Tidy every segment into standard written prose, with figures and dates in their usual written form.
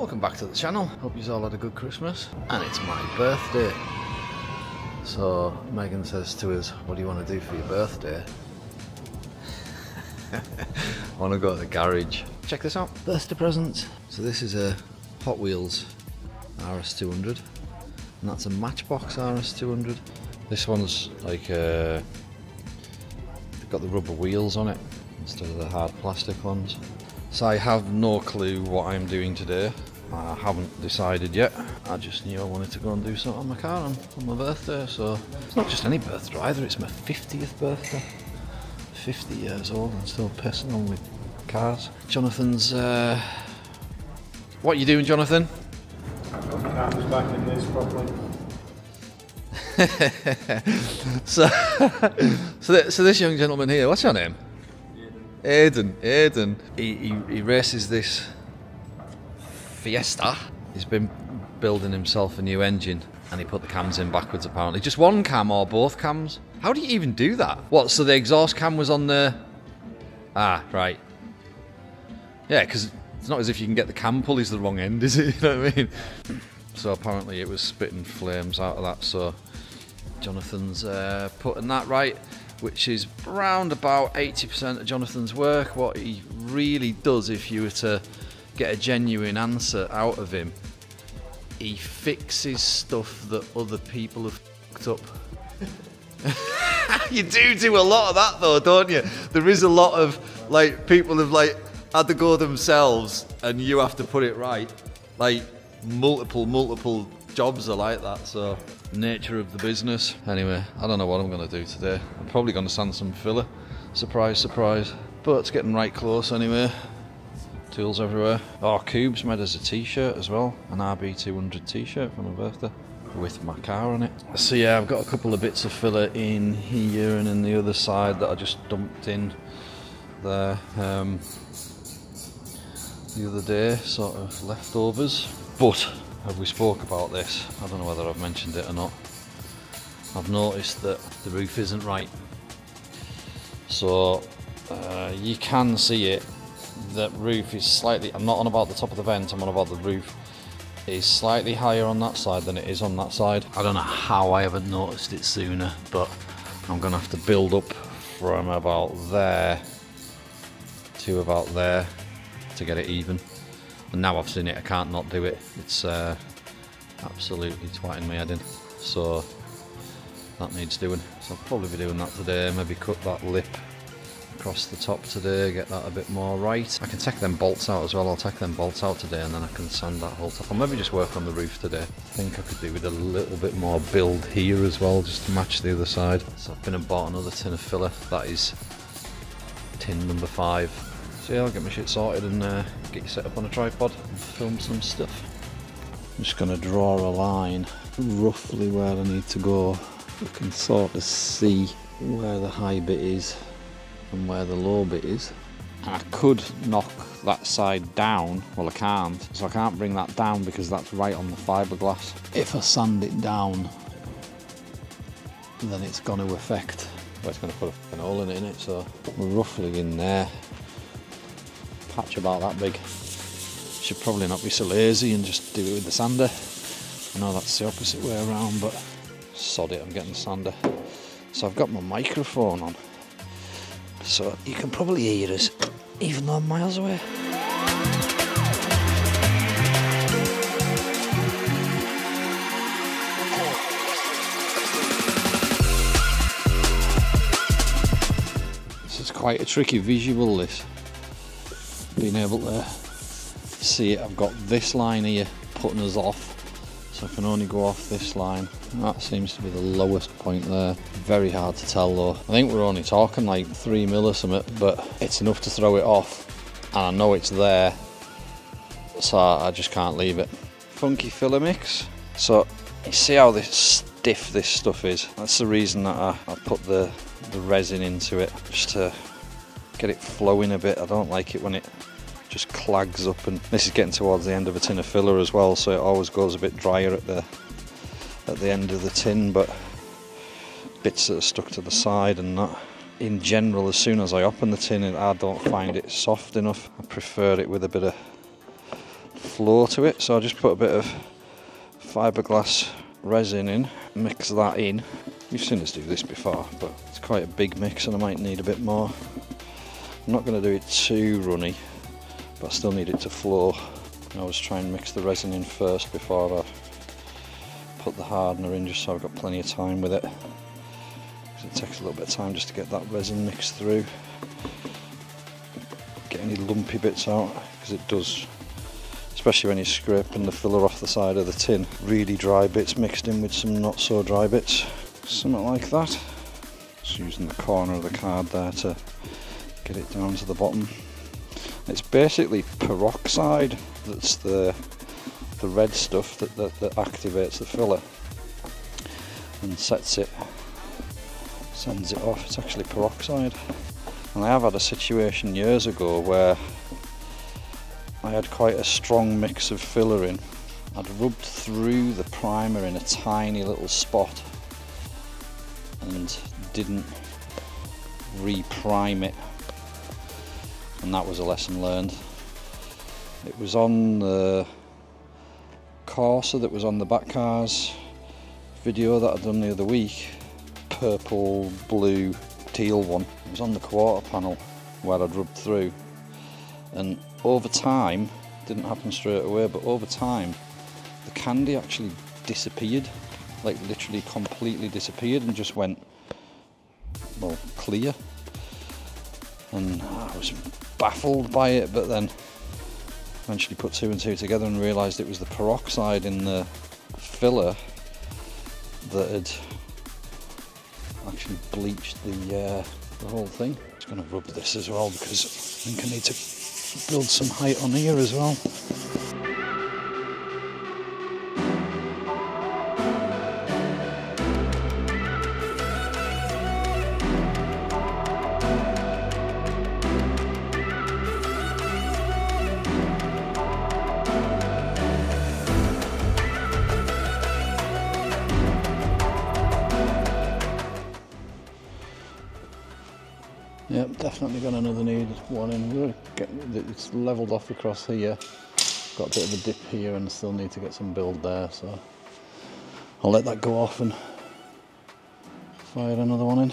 welcome back to the channel. Hope you all had a good Christmas. And it's my birthday. So Megan says to us, what do you want to do for your birthday? I want to go to the garage. Check this out. Birthday presents. So this is a Hot Wheels RS200. And that's a Matchbox RS200. This one's like they've got the rubber wheels on it instead of the hard plastic ones. So I have no clue what I'm doing today. I haven't decided yet. I just knew I wanted to go and do something on my car on my birthday. So it's not just any birthday either, it's my 50th birthday. 50 years old and still pissing on with cars. Jonathan's what are you doing, Jonathan? Cam's back in this properly. so this young gentleman here, what's your name? Aidan. He races this Fiesta. He's been building himself a new engine and he put the cams in backwards apparently. Just one cam or both cams? How do you even do that? What, so the exhaust cam was on the... Ah, right. Yeah, because it's not as if you can get the cam pulleys the wrong end, is it? You know what I mean? So apparently it was spitting flames out of that, so Jonathan's putting that right, which is around about 80% of Jonathan's work. What he really does, if you were to get a genuine answer out of him, he fixes stuff that other people have fucked up. You do a lot of that though, don't you? There is a lot of, like, people have like had to go themselves and you have to put it right. Like multiple jobs are like that, so nature of the business. Anyway, I don't know what I'm going to do today. I'm probably going to sand some filler. Surprise, surprise. But it's getting right close anyway. Tools everywhere. Oh, Coob's made us a t-shirt as well. An RB200 t-shirt for my birthday with my car on it. So yeah, I've got a couple of bits of filler in here and in the other side that I just dumped in there the other day, sort of leftovers. But have we spoke about this? I don't know whether I've mentioned it or not. I've noticed that the roof isn't right. So you can see it. That roof is slightly, I'm not on about the top of the vent, I'm on about the roof is slightly higher on that side than it is on that side. I don't know how I haven't noticed it sooner, but I'm gonna have to build up from about there to about there to get it even. And now I've seen it, I can't not do it. It's absolutely twatting my head in. So that needs doing. So I'll probably be doing that today, maybe cut that lip across the top today, get that a bit more right. I can take them bolts out as well. I'll take them bolts out today and then I can sand that whole top. I'll maybe just work on the roof today. I think I could do with a little bit more build here as well, just to match the other side. So I've been and bought another tin of filler. That is tin number 5. So yeah, I'll get my shit sorted and get you set up on a tripod and film some stuff. I'm just going to draw a line roughly where I need to go. You can sort of see where the high bit is and where the low bit is. I could knock that side down, well I can't, so I can't bring that down because that's right on the fiberglass. If I sand it down, then it's going to affect, well, it's going to put a hole in it, innit? So we're roughly in there, patch about that big. Should probably not be so lazy and just do it with the sander. I know that's the opposite way around, but sod it, I'm getting the sander. So I've got my microphone on, so you can probably hear us even though I'm miles away. This is quite a tricky visual, this. Being able to see it, I've got this line here putting us off, so I can only go off this line. That seems to be the lowest point there. Very hard to tell though. I think we're only talking like 3 mil or something, but it's enough to throw it off, and I know it's there, so I just can't leave it. Funky filler mix. So you see how stiff this stuff is? That's the reason that I put the resin into it, just to get it flowing a bit. I don't like it when it just clags up, and this is getting towards the end of a tin of filler as well, so it always goes a bit drier at the end of the tin, but bits that are stuck to the side and that. In general, as soon as I open the tin, I don't find it soft enough. I prefer it with a bit of flow to it, so I just put a bit of fiberglass resin in, mix that in. You've seen us do this before, but it's quite a big mix and I might need a bit more. I'm not going to do it too runny, but I still need it to flow. I always try and mix the resin in first before I put the hardener in, just so I've got plenty of time with it. Because it takes a little bit of time just to get that resin mixed through. Get any lumpy bits out, because it does, especially when you're scraping the filler off the side of the tin. Really dry bits mixed in with some not so dry bits. Something like that. Just using the corner of the card there to get it down to the bottom. It's basically peroxide that's the red stuff that activates the filler and sends it off. It's actually peroxide. And I have had a situation years ago where I had quite a strong mix of filler in. I'd rubbed through the primer in a tiny little spot and didn't re-prime it, and that was a lesson learned. It was on the Corsa that was on the back cars video that I'd done the other week, purple, blue, teal one. It was on the quarter panel where I'd rubbed through, and over time, didn't happen straight away, but over time the candy actually disappeared, like literally completely disappeared, and just went, well, clear. And I was baffled by it, but then eventually put two and two together and realised it was the peroxide in the filler that had actually bleached the whole thing. I'm just going to rub this as well, because I think I need to build some height on here as well. Yep, definitely got another need one in. It's levelled off across here. Got a bit of a dip here and still need to get some build there, so I'll let that go off and fire another one in.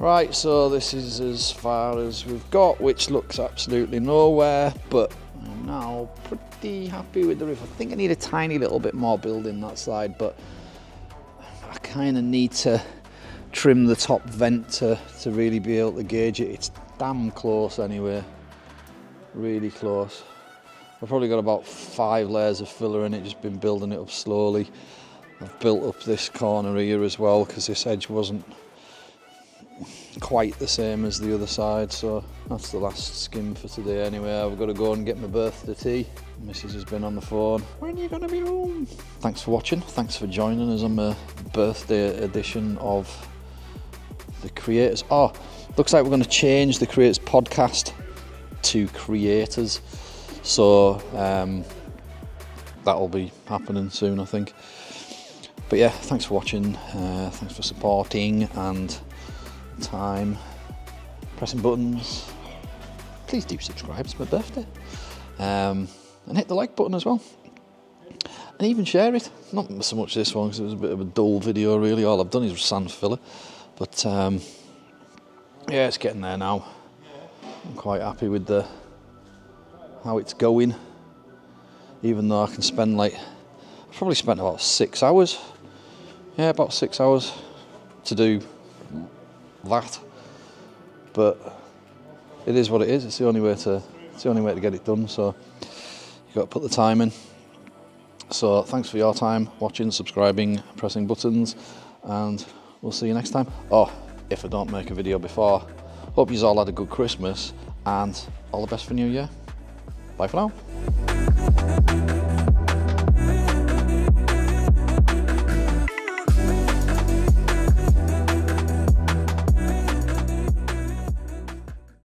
Right, so this is as far as we've got, which looks absolutely nowhere, but I'm now pretty happy with the roof. I think I need a tiny little bit more building that side, but I kind of need to trim the top vent to really be able to gauge it. It's damn close anyway, really close. I've probably got about 5 layers of filler in it, just been building it up slowly. I've built up this corner here as well, because this edge wasn't quite the same as the other side, so that's the last skim for today anyway. I've got to go and get my birthday tea. Mrs has been on the phone. When are you going to be home? Thanks for watching, thanks for joining us on my birthday edition of the Creators. Oh, looks like we're going to change the Creators podcast to Creators, so that'll be happening soon, I think. But yeah, thanks for watching, thanks for supporting and time pressing buttons. Please do subscribe, it's my birthday, and hit the like button as well, and even share it. Not so much this one because it was a bit of a dull video really. All I've done is sand filler, but yeah, it's getting there now. I'm quite happy with how it's going, even though I can spend like, I've probably spent about 6 hours, yeah, about 6 hours to do that, but it is what it is. It's the only way to get it done, so you've got to put the time in. So thanks for your time watching, subscribing, pressing buttons, and we'll see you next time. Oh, if I don't make a video before, hope you all had a good Christmas and all the best for New Year. Bye for now.